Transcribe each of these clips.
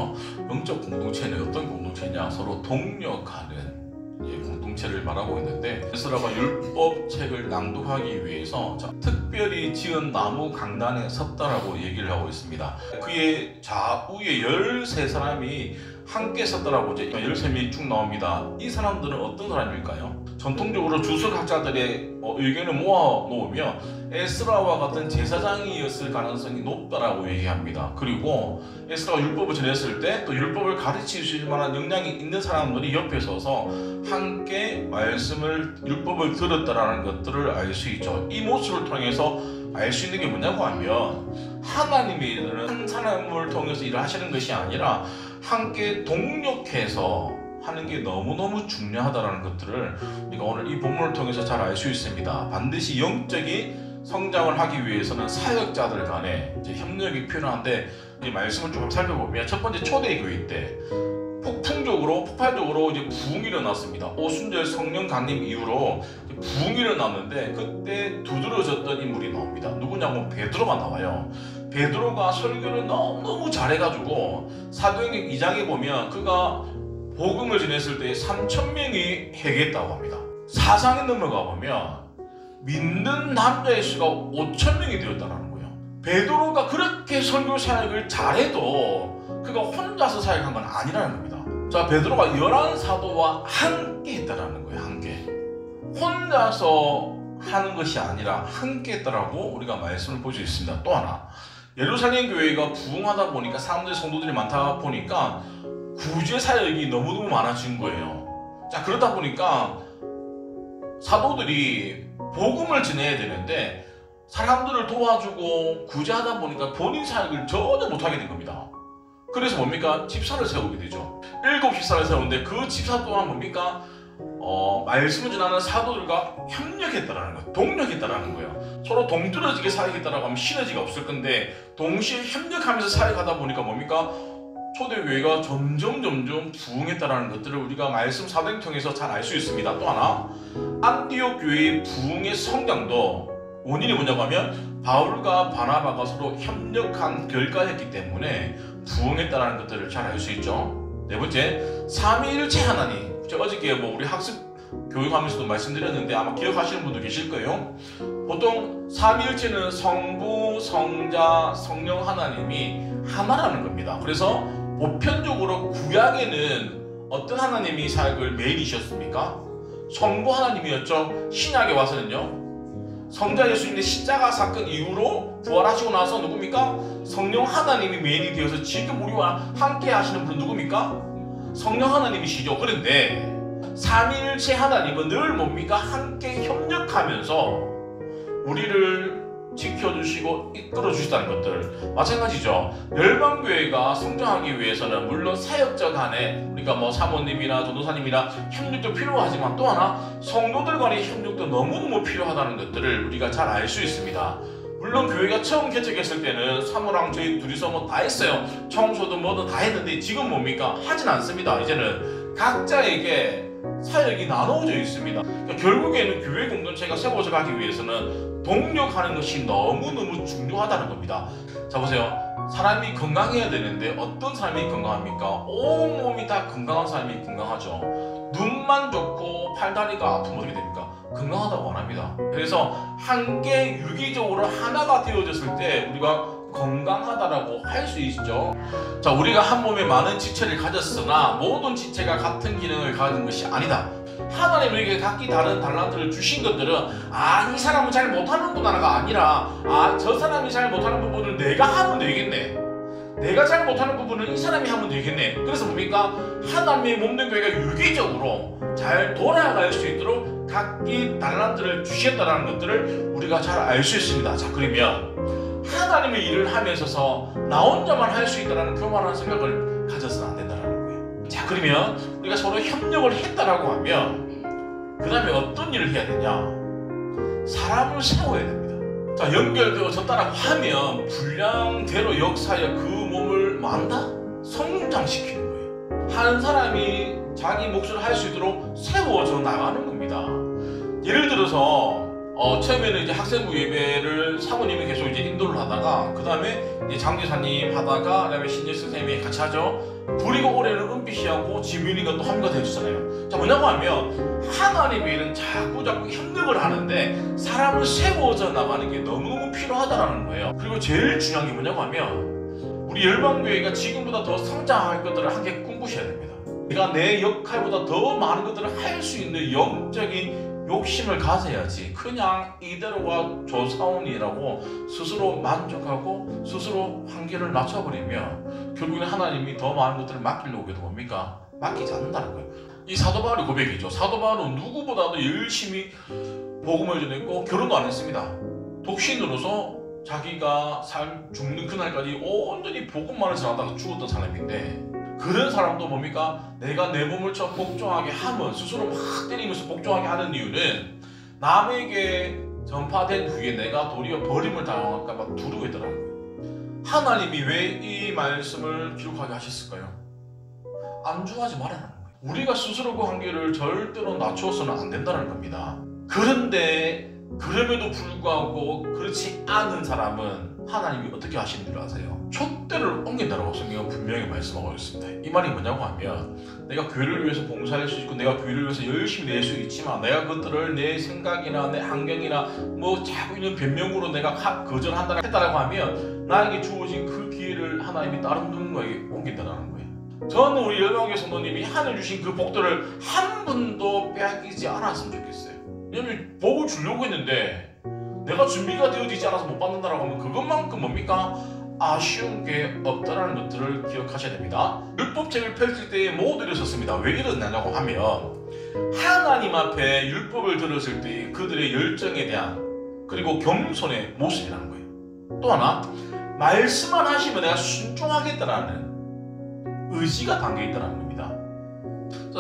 있죠. 영적 공동체는 어떤 공동체냐? 서로 동력하는 공동체를 말하고 있는데, 에스라가 율법책을 낭독하기 위해서 특별히 지은 나무 강단에 섰다라고 얘기를 하고 있습니다. 그의 좌우에 13사람이 함께 섰다라고 이제 13명이 쭉 나옵니다. 이 사람들은 어떤 사람일까요? 전통적으로 주석학자들의 의견을 모아 놓으면 에스라와 같은 제사장이었을 가능성이 높다라고 얘기합니다. 그리고 에스라가 율법을 전했을 때 또 율법을 가르칠 수 있을 만한 역량이 있는 사람들이 옆에 서서 함께 율법을 들었다라는 것들을 알 수 있죠. 이 모습을 통해서 알 수 있는 게 뭐냐고 하면, 하나님의 일은 한 사람을 통해서 일을 하시는 것이 아니라 함께 동력해서 하는 게 너무너무 중요하다는 것들을 우리가 오늘 이 본문을 통해서 잘 알 수 있습니다. 반드시 영적인 성장을 하기 위해서는 사역자들 간에 이제 협력이 필요한데, 이 말씀을 조금 살펴보면 첫 번째 초대교회 때 폭발적으로 이제 부흥이 일어났습니다. 오순절 성령 강림 이후로 부흥이 일어났는데, 그때 두드러졌던 인물이 나옵니다. 누구냐면 베드로가 나와요. 베드로가 설교를 너무 잘해가지고 사도행전 2장에 보면 그가 복음을 전했을 때 3,000명이 회개했다고 합니다. 4장에 넘어가 보면 믿는 남자의 수가 5,000명이 되었다는 거예요. 베드로가 그렇게 설교 사역을 잘해도 그가 혼자서 사역한 건 아니라는 겁니다. 자, 베드로가 11사도와 함께 했다라는 거예요. 함께. 혼자서 하는 것이 아니라 함께 했다라고 우리가 말씀을 볼 수 있습니다. 또 하나, 예루살렘 교회가 부흥하다 보니까 성도들이 많다 보니까 구제 사역이 너무너무 많아진 거예요. 자, 그러다 보니까 사도들이 복음을 전해야 되는데 사람들을 도와주고 구제하다 보니까 본인 사역을 전혀 못하게 된 겁니다. 그래서 뭡니까? 집사를 세우게 되죠. 7 집사를 세우는데 그 집사 또한 뭡니까? 말씀을 전하는 사도들과 협력했다라는 거예요. 동력했다라는 거예요. 서로 동떨어지게 사역했다라고 하면 시너지가 없을 건데, 동시에 협력하면서 사역하다 보니까 뭡니까? 초대교회가 점점 부흥했다라는 것들을 우리가 말씀 사도행 통해서 잘 알 수 있습니다. 또 하나, 안디옥 교회의 부흥의 성장도 원인이 뭐냐고 하면 바울과 바나바가 서로 협력한 결과였기 때문에 부흥했다라는 것들을 잘 알 수 있죠. 네 번째, 삼위일체 하나님. 제가 어저께 우리 학습 교육하면서도 말씀드렸는데 아마 기억하시는 분도 계실 거예요. 보통 삼위일체는 성부, 성자, 성령 하나님이 하나라는 겁니다. 그래서 보편적으로 구약에는 어떤 하나님이 사역을 메인이셨습니까? 성부 하나님이었죠. 신약에 와서는요, 성자 예수님의 십자가 사건 이후로 부활하시고 나서 누굽니까? 성령 하나님이 메인이 되어서 지금 우리와 함께 하시는 분은 누굽니까? 성령 하나님이시죠. 그런데 삼위일체 하나님은 늘 뭡니까? 함께 협력하면서 우리를 지켜주시고 이끌어 주시다는 것들 마찬가지죠. 열방교회가 성장하기 위해서는 물론 사역자 간에 우리가 사모님이나 전도사님이나 협력도 필요하지만, 또 하나 성도들 간의 협력도 너무너무 필요하다는 것들을 우리가 잘 알 수 있습니다. 물론 교회가 처음 개척했을 때는 사모랑 저희 둘이서 다 했어요. 청소도 뭐든 다 했는데 지금 뭡니까? 하진 않습니다. 이제는 각자에게 사역이 나눠져 있습니다. 그러니까 결국에는 교회 공동체가 세워져 가기 위해서는 동력하는 것이 너무너무 중요하다는 겁니다. 자, 보세요. 사람이 건강해야 되는데 어떤 사람이 건강합니까? 온몸이 다 건강한 사람이 건강하죠. 눈만 좋고 팔다리가 아프면 어떻게 됩니까? 건강하다고 안 합니다. 그래서 함께 유기적으로 하나가 되어졌을 때 우리가 건강하다라고 할 수 있죠. 자, 우리가 한 몸에 많은 지체를 가졌으나 모든 지체가 같은 기능을 가진 것이 아니다. 하나님에게 각기 다른 달란트를 주신 것들은 이 사람은 잘 못하는구나가 아니라 저 사람이 잘 못하는 부분을 내가 하면 되겠네, 내가 잘 못하는 부분을 이 사람이 하면 되겠네. 그래서 뭡니까? 하나님의 몸된 교회가 유기적으로 잘 돌아갈 수 있도록 각기 달란트를 주셨다는 것들을 우리가 잘 알 수 있습니다. 자, 그러면 하나님의 일을 하면서 나 혼자만 할 수 있다는 교만한 생각을 가져서는 안 된다는 거예요. 자, 그러면 우리가 서로 협력을 했다라고 하면 그 다음에 어떤 일을 해야 되냐? 사람을 세워야 됩니다. 자, 연결되어졌다라고 하면 분량대로 역사에 그 몸을 성장시키는 거예요. 한 사람이 자기 몫을 할 수 있도록 세워져 나가는 겁니다. 예를 들어서 처음에는 이제 학생부 예배를 사모님이 계속 이제 인도를 하다가, 그 다음에 이제 장제사님 하다가, 그 다음에 신재 선생님이 같이 하죠. 그리고 올해는 은빛이하고 지민이가 또 합류가 되어주잖아요. 자, 뭐냐고 하면 하나님의 일은 자꾸 협력을 하는데 사람을 세워져 나가는 게 너무너무 필요하다라는 거예요. 그리고 제일 중요한 게 뭐냐고 하면 우리 열방교회가 지금보다 더 성장할 것들을 함께 꿈꾸셔야 됩니다. 내가 내 역할보다 더 많은 것들을 할 수 있는 영적인 욕심을 가져야지 그냥 이대로가 조사원이라고 스스로 만족하고 스스로 한계를 낮춰버리면 결국엔 하나님이 더 많은 것들을 맡기려고 해도 뭡니까? 맡기지 않는다는 거예요. 이 사도 바울의 고백이죠. 사도 바울은 누구보다도 열심히 복음을 전했고 결혼도 안 했습니다. 독신으로서 자기가 죽는 그날까지 온전히 복음만을 전하다가 죽었던 사람인데, 그런 사람도 뭡니까? 내가 내 몸을 쳐 복종하게 하면, 스스로 막 때리면서 복종하게 하는 이유는 남에게 전파된 후에 내가 도리어 버림을 당할까 봐 두려워했더라고요. 하나님이 왜 이 말씀을 기록하게 하셨을까요? 안주하지 말아라는 거예요. 우리가 스스로 그 한계를 절대로 낮추어서는 안 된다는 겁니다. 그런데 그럼에도 불구하고 그렇지 않은 사람은 하나님이 어떻게 하시는 줄 아세요? 촛대를 옮긴다라고 성경은 분명히 말씀하고 있습니다. 이 말이 뭐냐고 하면, 내가 교회를 위해서 봉사할 수 있고 내가 교회를 위해서 열심히 낼 수 있지만 내가 그것들을 내 생각이나 내 환경이나 뭐 자꾸 있는 변명으로 내가 거절한다고 했다라고 하면 나에게 주어진 그 기회를 하나님이 다른 누군가에게 옮긴다는 거예요. 저는 우리 열방교회 성도님이 하늘 주신 그 복들을 한 번도 빼앗기지 않았으면 좋겠어요. 왜냐면 복을 주려고 했는데 내가 준비가 되어지지 않아서 못 받는다라고 하면 그것만큼 뭡니까? 아쉬운 게 없다라는 것들을 기억하셔야 됩니다. 율법책을 펼칠 때에 모두를 썼습니다. 왜 이러냐고 하면 하나님 앞에 율법을 들었을 때 그들의 열정에 대한, 그리고 겸손의 모습이라는 거예요. 또 하나, 말씀만 하시면 내가 순종하겠다라는 의지가 담겨있다는 겁니다.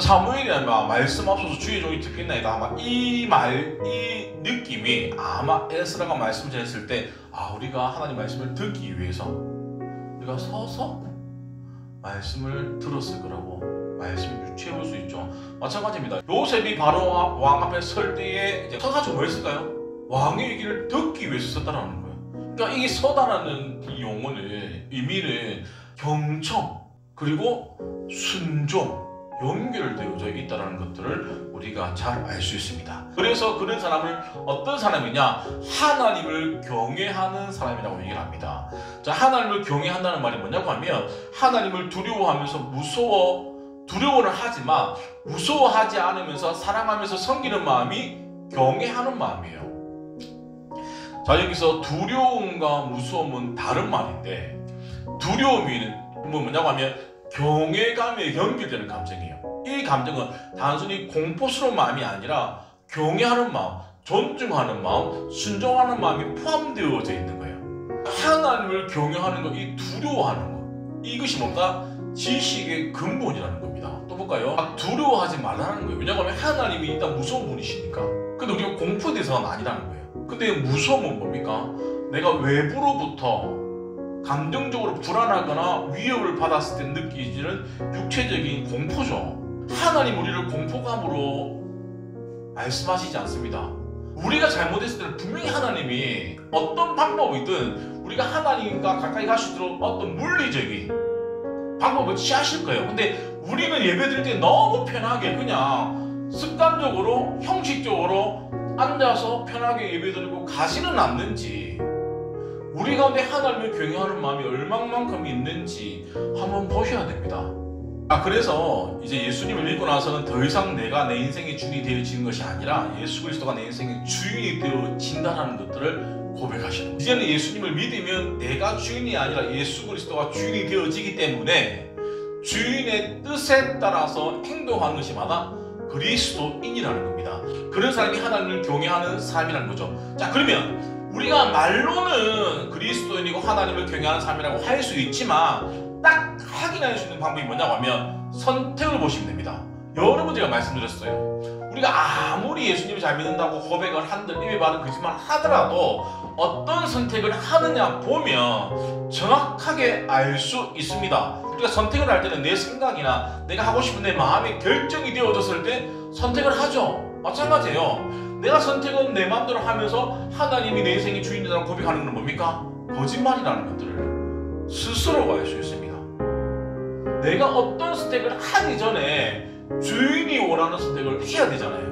사무엘이 아마 말씀 앞서서 주의 종이 듣겠나이다, 아마 이 느낌이 아마 에스라가 말씀 전했을 때 우리가 하나님 말씀을 듣기 위해서 우리가 서서 말씀을 들었을 거라고 말씀을 유추해 볼 수 있죠. 마찬가지입니다. 요셉이 바로 왕 앞에 설 때에 이제 서가지고 뭐 했을까요? 왕의 얘기를 듣기 위해서 썼다라는 거예요. 그러니까 이게 서다라는 이 용어는 의미는 경청 그리고 순종 연결되어져 있다는 것들을 우리가 잘 알 수 있습니다. 그래서 그런 사람을 어떤 사람이냐? 하나님을 경외하는 사람이라고 얘기를 합니다. 자, 하나님을 경외한다는 말이 뭐냐고 하면 하나님을 두려워하면서 두려워는 하지만 무서워하지 않으면서 사랑하면서 섬기는 마음이 경외하는 마음이에요. 자, 여기서 두려움과 무서움은 다른 말인데, 두려움이 뭐냐고 하면 경외감에 연결되는 감정이에요. 이 감정은 단순히 공포스러운 마음이 아니라 경외하는 마음, 존중하는 마음, 순종하는 마음이 포함되어져 있는 거예요. 하나님을 경외하는 것, 이 두려워하는 것, 이것이 뭔가 지식의 근본이라는 겁니다. 또 볼까요? 두려워하지 말라는 거예요. 왜냐하면 하나님이 일단 무서운 분이시니까. 근데 우리가 공포에 대해서는 아니라는 거예요. 근데 무서움은 뭡니까? 내가 외부로부터 감정적으로 불안하거나 위협을 받았을 때 느끼지는 육체적인 공포죠. 하나님 우리를 공포감으로 말씀하시지 않습니다. 우리가 잘못했을 때는 분명히 하나님이 어떤 방법이든 우리가 하나님과 가까이 갈 수 있도록 어떤 물리적인 방법을 취하실 거예요. 근데 우리는 예배드릴 때 너무 편하게 그냥 습관적으로 형식적으로 앉아서 편하게 예배드리고 가지는 않는지, 우리 가운데 하나님을 경외하는 마음이 얼마만큼 있는지 한번 보셔야 됩니다. 그래서 이제 예수님을 믿고 나서는 더 이상 내가 내 인생의 주인이 되어지는 것이 아니라 예수 그리스도가 내 인생의 주인이 되어진다는 것들을 고백하시는 거예요. 이제는 예수님을 믿으면 내가 주인이 아니라 예수 그리스도가 주인이 되어지기 때문에 주인의 뜻에 따라서 행동하는 것이마다 그리스도인이라는 겁니다. 그런 사람이 하나님을 경외하는 사람이라는 거죠. 자, 그러면 우리가 말로는 그리스도인이고 하나님을 경외하는 사람이라고 할 수 있지만 딱 확인할 수 있는 방법이 뭐냐고 하면 선택을 보시면 됩니다. 여러 번 제가 말씀드렸어요. 우리가 아무리 예수님을 잘 믿는다고 고백을 한들 입에 바른 거짓말 하더라도 어떤 선택을 하느냐 보면 정확하게 알 수 있습니다. 우리가 선택을 할 때는 내 생각이나 내가 하고 싶은 내 마음의 결정이 되어졌을 때 선택을 하죠. 마찬가지예요. 내가 선택은 내 마음대로 하면서 하나님이 내 인생의 주인이라고 고백하는 건 뭡니까? 거짓말이라는 것들을 스스로가 알 수 있습니다. 내가 어떤 선택을 하기 전에 주인이 원하는 선택을 해야 되잖아요.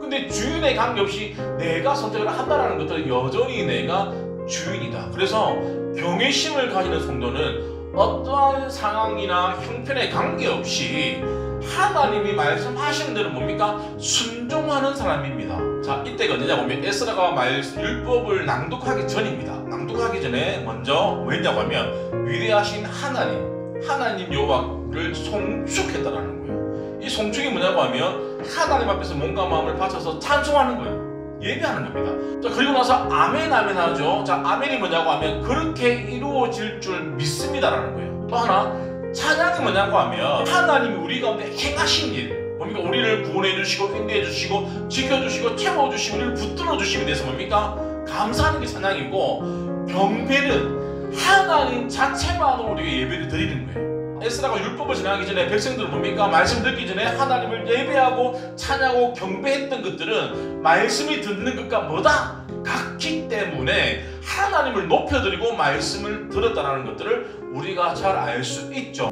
근데 주인에 관계없이 내가 선택을 한다는 것들은 여전히 내가 주인이다. 그래서 경외심을 가지는 성도는 어떠한 상황이나 형편에 관계없이 하나님이 말씀하시는 대로 뭡니까? 순종하는 사람입니다. 자, 이때가 언제냐 보면 에스라가 율법을 낭독하기 전입니다. 낭독하기 전에 먼저 뭐했냐고 하면 위대하신 하나님 여호와를 송축했다라는 거예요. 이 송축이 뭐냐고 하면 하나님 앞에서 몸과 마음을 바쳐서 찬송하는 거예요. 예배하는 겁니다. 자, 그리고 나서 아멘 하죠. 자, 아멘이 뭐냐고 하면 그렇게 이루어질 줄 믿습니다라는 거예요. 또 하나 찬양이 뭐냐고 하면 하나님이 우리 가운데 행하신 일, 뭡니까? 우리를 구원해 주시고 인도해 주시고 지켜주시고 채워주시고 우리를 붙들어 주심에 대해서 뭡니까? 감사하는 게 찬양이고, 경배는 하나님 자체만으로 우리가 예배를 드리는 거예요. 에스라가 율법을 지나기 전에 백성들은 뭡니까? 말씀 듣기 전에 하나님을 예배하고 찬양하고 경배했던 것들은 말씀이 듣는 것과 뭐다? 같기 때문에 하나님을 높여드리고 말씀을 들었다는 것들을 우리가 잘 알 수 있죠.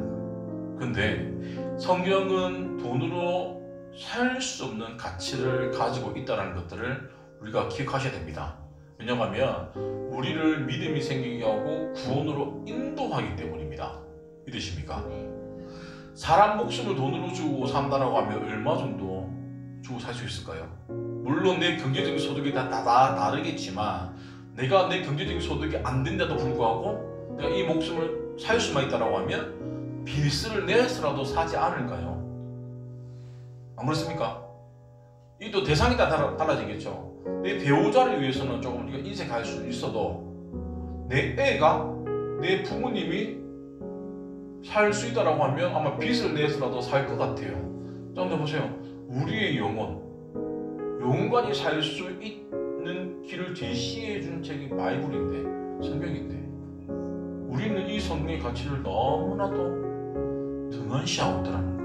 근데 성경은 돈으로 살 수 없는 가치를 가지고 있다는 것들을 우리가 기억하셔야 됩니다. 왜냐하면 우리를 믿음이 생기게 하고 구원으로 인도하기 때문입니다. 믿으십니까? 사람 목숨을 돈으로 주고 산다라고 하면 얼마 정도 주고 살 수 있을까요? 물론 내 경제적인 소득이 다 다르겠지만 내가 내 경제적인 소득이 안 된데도 불구하고 내가 이 목숨을 살 수만 있다라고 하면 빌스를 내서라도 사지 않을까요? 안 그렇습니까? 이 또 대상이 다 달라지겠죠. 내 배우자를 위해서는 조금 우리가 인생 갈 수 있어도 내 애가 내 부모님이 살 수 있다라고 하면 아마 빚을 내서라도 살 것 같아요. 자, 근데 보세요. 우리의 영혼관이 살 수 있는 길을 제시해 준 책이 바이블인데, 성경인데, 우리는 이 성경의 가치를 너무나도 등한시하고 있다는 거예요.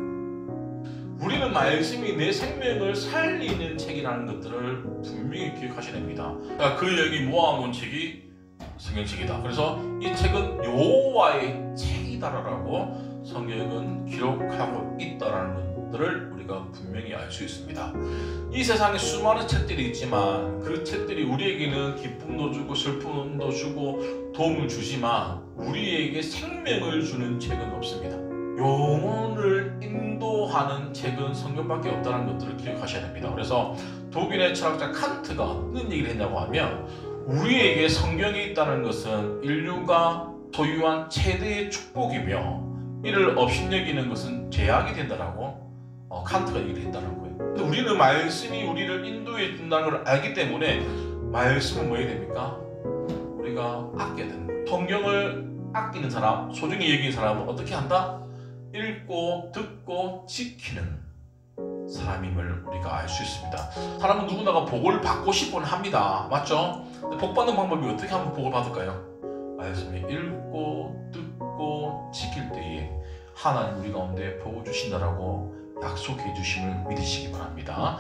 우리는 말씀이 내 생명을 살리는 책이라는 것들을 분명히 기억하셔야 됩니다. 그 얘기 모아놓은 책이 성경책이다. 그래서 이 책은 여호와의 책이다라고 성경은 기록하고 있다라는 것들을 우리가 분명히 알 수 있습니다. 이 세상에 수많은 책들이 있지만 그 책들이 우리에게는 기쁨도 주고 슬픔도 주고 도움을 주지만 우리에게 생명을 주는 책은 없습니다. 영혼을 인도하는 책은 성경밖에 없다는 것들을 기억하셔야 됩니다. 그래서 독일의 철학자 칸트가 어떤 얘기를 했냐고 하면 우리에게 성경이 있다는 것은 인류가 소유한 최대의 축복이며 이를 업신여기는 것은 죄악이 된다라고 칸트가 얘기를 했다는 거예요. 근데 우리는 말씀이 우리를 인도해 준다는 걸 알기 때문에 말씀은 뭐 해야 됩니까? 우리가 아껴야 되는 거예요. 성경을 아끼는 사람, 소중히 여기는 사람은 어떻게 한다? 읽고 듣고 지키는 사람임을 우리가 알 수 있습니다. 사람은 누구나가 복을 받고 싶어 합니다. 맞죠? 복 받는 방법이 어떻게 하면 복을 받을까요? 말씀을 읽고 듣고 지킬 때에 하나님 우리 가운데 복을 주신다라고 약속해 주심을 믿으시기 바랍니다.